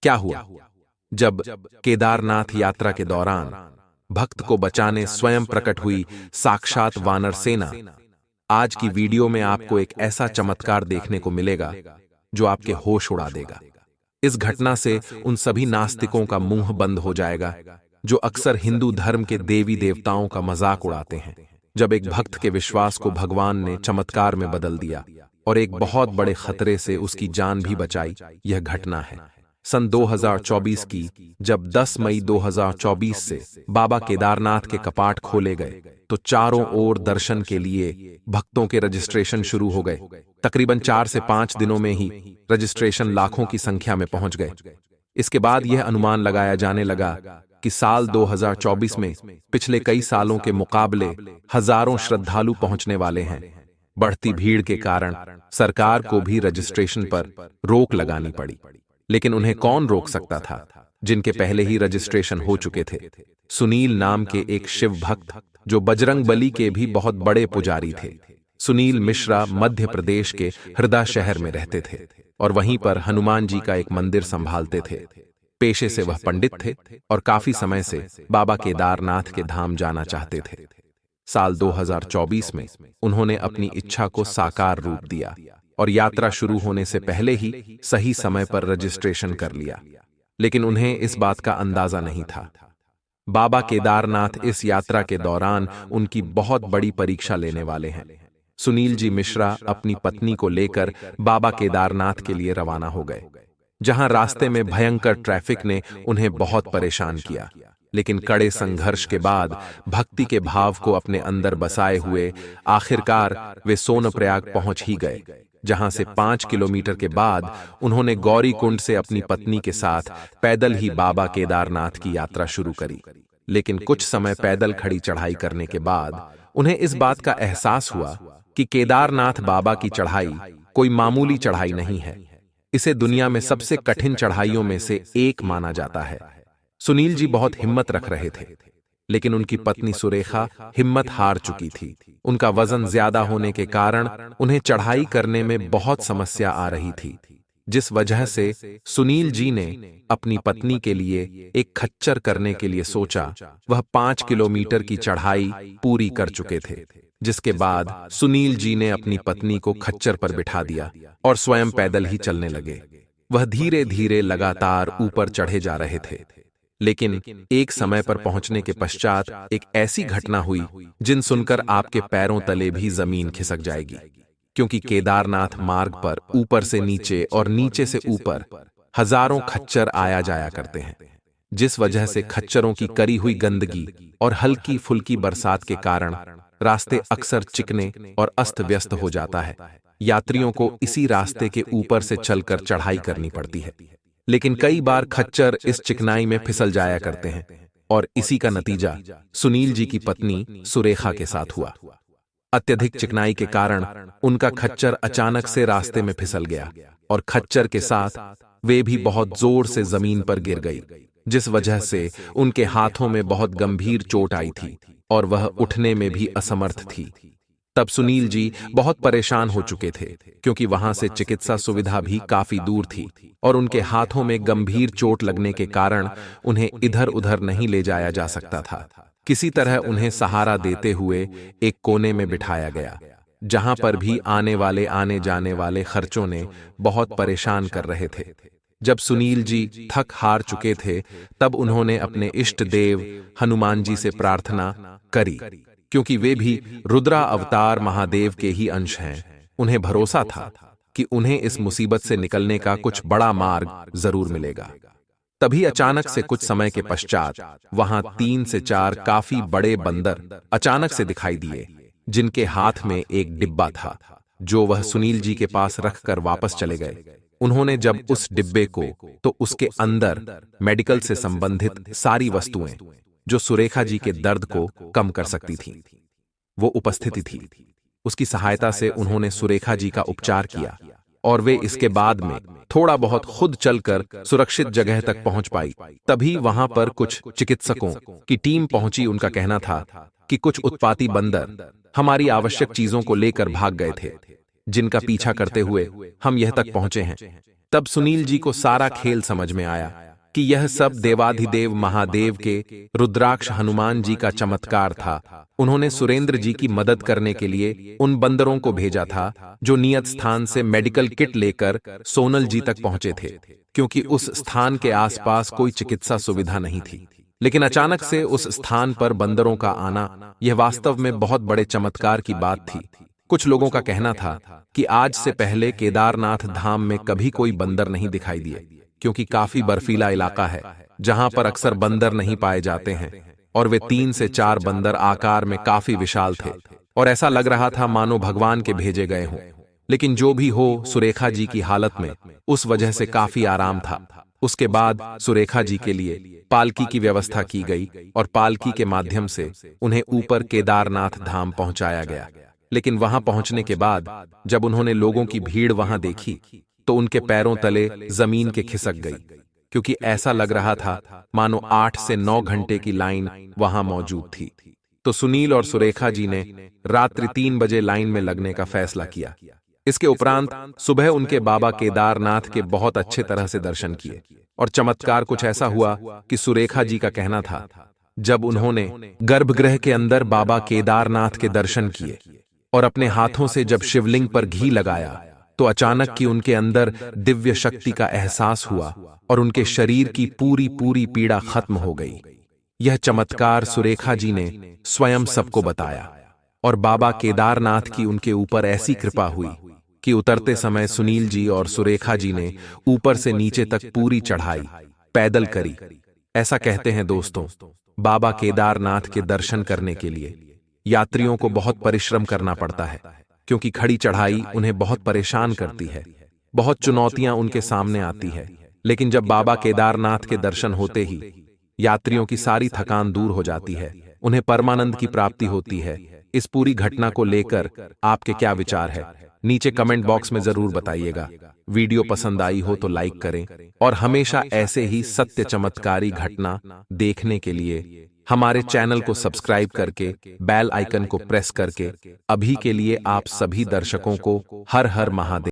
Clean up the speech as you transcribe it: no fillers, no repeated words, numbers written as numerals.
क्या हुआ जब केदारनाथ यात्रा के दौरान भक्त को बचाने स्वयं प्रकट हुई साक्षात वानर सेना। आज की वीडियो में आपको एक ऐसा चमत्कार देखने को मिलेगा जो आपके होश उड़ा देगा। इस घटना से उन सभी नास्तिकों का मुंह बंद हो जाएगा जो अक्सर हिंदू धर्म के देवी देवताओं का मजाक उड़ाते हैं। जब एक भक्त के विश्वास को भगवान ने चमत्कार में बदल दिया और एक बहुत बड़े खतरे से उसकी जान भी बचाई, यह घटना है सन 2024 की, जब 10 मई 2024 से बाबा केदारनाथ के कपाट खोले गए तो चारों ओर दर्शन के लिए भक्तों के रजिस्ट्रेशन शुरू हो गए। तकरीबन 4 से 5 दिनों में ही रजिस्ट्रेशन लाखों की संख्या में पहुंच गए। इसके बाद यह अनुमान लगाया जाने लगा कि साल 2024 में पिछले कई सालों के मुकाबले हजारों श्रद्धालु पहुंचने वाले हैं। बढ़ती भीड़ के कारण सरकार को भी रजिस्ट्रेशन पर रोक लगानी पड़ी, लेकिन उन्हें कौन रोक सकता था जिनके पहले ही रजिस्ट्रेशन हो चुके थे। सुनील नाम के एक शिव भक्त जो बजरंगबली के भी बहुत बड़े पुजारी थे। सुनील मिश्रा मध्य प्रदेश के हृदय शहर में रहते थे और वहीं पर हनुमान जी का एक मंदिर संभालते थे। पेशे से वह पंडित थे और काफी समय से बाबा केदारनाथ के धाम जाना चाहते थे। साल 2024 में उन्होंने अपनी इच्छा को साकार रूप दिया और यात्रा शुरू होने से पहले ही सही समय पर रजिस्ट्रेशन कर लिया। लेकिन उन्हें इस बात का अंदाजा नहीं था बाबा केदारनाथ इस यात्रा के दौरान उनकी बहुत बड़ी परीक्षा लेने वाले हैं। सुनील जी मिश्रा अपनी पत्नी को लेकर बाबा केदारनाथ के लिए रवाना हो गए, जहां रास्ते में भयंकर ट्रैफिक ने उन्हें बहुत परेशान किया। लेकिन कड़े संघर्ष के बाद भक्ति के भाव को अपने अंदर बसाए हुए आखिरकार वे सोनप्रयाग पहुंच ही गए, जहां से 5 किलोमीटर के बाद उन्होंने गौरी कुंड से अपनी पत्नी के साथ पैदल ही बाबा केदारनाथ की यात्रा शुरू करी। लेकिन कुछ समय पैदल खड़ी चढ़ाई करने के बाद उन्हें इस बात का एहसास हुआ कि केदारनाथ बाबा की चढ़ाई कोई मामूली चढ़ाई नहीं है। इसे दुनिया में सबसे कठिन चढ़ाइयों में से एक माना जाता है। सुनील जी बहुत हिम्मत रख रहे थे, लेकिन उनकी पत्नी सुरेखा हिम्मत हार चुकी थी। उनका वजन ज्यादा होने के कारण उन्हें चढ़ाई करने में बहुत समस्या आ रही थी, जिस वजह से सुनील जी ने अपनी पत्नी के लिए एक खच्चर करने के लिए सोचा। वह 5 किलोमीटर की चढ़ाई पूरी कर चुके थे, जिसके बाद सुनील जी ने अपनी पत्नी को खच्चर पर बिठा दिया और स्वयं पैदल ही चलने लगे। वह धीरे धीरे लगातार ऊपर चढ़े जा रहे थे, लेकिन एक समय पर पहुंचने के पश्चात एक ऐसी घटना हुई जिन सुनकर आपके पैरों तले भी जमीन खिसक जाएगी। क्योंकि केदारनाथ मार्ग पर ऊपर से नीचे और नीचे से ऊपर हजारों खच्चर आया जाया करते हैं, जिस वजह से खच्चरों की करी हुई गंदगी और हल्की फुल्की बरसात के कारण रास्ते अक्सर चिकने और अस्त व्यस्त हो जाता है। यात्रियों को इसी रास्ते के ऊपर से चलकर चढ़ाई करनी पड़ती है, लेकिन कई बार खच्चर इस चिकनाई में फिसल जाया करते हैं और इसी का नतीजा सुनील जी की पत्नी सुरेखा के साथ हुआ। अत्यधिक चिकनाई के कारण उनका खच्चर अचानक से रास्ते में फिसल गया और खच्चर के साथ वे भी बहुत जोर से जमीन पर गिर गई, जिस वजह से उनके हाथों में बहुत गंभीर चोट आई थी और वह उठने में भी असमर्थ थी। तब सुनील जी बहुत परेशान हो चुके थे, क्योंकि वहां से चिकित्सा सुविधा भी काफी दूर थी और उनके हाथों में गंभीर चोट लगने के कारण उन्हें इधर उधर नहीं ले जाया जा सकता था। किसी तरह उन्हें सहारा देते हुए एक कोने में बिठाया गया, जहां पर भी आने जाने वाले खर्चों ने बहुत परेशान कर रहे थे। जब सुनील जी थक हार चुके थे, तब उन्होंने अपने इष्ट देव हनुमान जी से प्रार्थना करी, क्योंकि वे भी रुद्रा अवतार महादेव के ही अंश हैं। उन्हें भरोसा था कि उन्हें इस मुसीबत से निकलने का कुछ बड़ा मार्ग जरूर मिलेगा। तभी अचानक से कुछ समय के पश्चात वहां 3 से 4 काफी बड़े बंदर अचानक से दिखाई दिए, जिनके हाथ में एक डिब्बा था, जो वह सुनील जी के पास रखकर वापस चले गए। उन्होंने जब उस डिब्बे को, तो उसके अंदर मेडिकल से संबंधित सारी वस्तुएं जो सुरेखा जी के दर्द को कम कर सकती थीं, वो उपस्थिति थी। उसकी सहायता से उन्होंने सुरेखा जी का उपचार किया और वे इसके बाद में थोड़ा बहुत खुद चलकर सुरक्षित जगह तक पहुंच पाई। तभी वहां पर कुछ चिकित्सकों की टीम पहुंची। उनका कहना था कि कुछ उत्पाती बंदर हमारी आवश्यक चीजों को लेकर भाग गए थे, जिनका पीछा करते हुए हम यह तक पहुंचे हैं। तब सुनील जी को सारा खेल समझ में आया कि यह सब देवाधिदेव महादेव के रुद्राक्ष हनुमान जी का चमत्कार था। उन्होंने सुरेंद्र जी की मदद करने के लिए उन बंदरों को भेजा था जो नियत स्थान से मेडिकल किट लेकर सोनल जी तक पहुंचे थे, क्योंकि उस स्थान के आसपास कोई चिकित्सा सुविधा नहीं थी। लेकिन अचानक से उस स्थान पर बंदरों का आना यह वास्तव में बहुत बड़े चमत्कार की बात थी। कुछ लोगों का कहना था कि आज से पहले केदारनाथ धाम में कभी कोई बंदर नहीं दिखाई दिए, क्योंकि काफी बर्फीला इलाका है जहां पर अक्सर बंदर नहीं पाए जाते हैं, और वे 3 से 4 बंदर आकार में काफी विशाल थे और ऐसा लग रहा था मानो भगवान के भेजे गए हों। लेकिन जो भी हो, सुरेखा जी की हालत में उस वजह से काफी आराम था। उसके बाद सुरेखा जी के लिए पालकी की व्यवस्था की गई और पालकी के माध्यम से उन्हें ऊपर केदारनाथ धाम पहुंचाया गया। लेकिन वहां पहुंचने के बाद जब उन्होंने लोगों की भीड़ वहां देखी तो उनके पैरों तले जमीन के खिसक गई, क्योंकि ऐसा लग रहा था मानो 8 से 9 घंटे की लाइन वहां मौजूद थी। तो सुनील और सुरेखा जी ने रात्रि 3 बजे लाइन में लगने का फैसला किया। इसके उपरांत सुबह उनके बाबा केदारनाथ के बहुत अच्छे तरह से दर्शन किए और चमत्कार कुछ ऐसा हुआ कि सुरेखा जी का कहना था, जब उन्होंने गर्भगृह के अंदर बाबा केदारनाथ के दर्शन किए और अपने हाथों से जब शिवलिंग पर घी लगाया तो अचानक कि उनके अंदर दिव्य शक्ति का एहसास हुआ और उनके शरीर की पूरी पीड़ा खत्म हो गई। यह चमत्कार सुरेखा जी ने स्वयं सबको बताया और बाबा केदारनाथ की उनके ऊपर ऐसी कृपा हुई कि उतरते समय सुनील जी और सुरेखा जी ने ऊपर से नीचे तक पूरी चढ़ाई पैदल करी। ऐसा कहते हैं दोस्तों, बाबा केदारनाथ के दर्शन करने के लिए यात्रियों को बहुत परिश्रम करना पड़ता है, क्योंकि खड़ी चढ़ाई उन्हें बहुत परेशान करती है, बहुत चुनौतियां उनके सामने आती है। लेकिन जब बाबा केदारनाथ के दर्शन होते ही यात्रियों की सारी थकान दूर हो जाती है, उन्हें परमानंद की प्राप्ति होती है। इस पूरी घटना को लेकर आपके क्या विचार है, नीचे कमेंट बॉक्स में जरूर बताइएगा। वीडियो पसंद आई हो तो लाइक करें और हमेशा ऐसे ही सत्य चमत्कारी घटना देखने के लिए हमारे चैनल को सब्सक्राइब करके बेल आइकन को प्रेस करके अभी के लिए आप सभी दर्शकों को हर हर महादेव।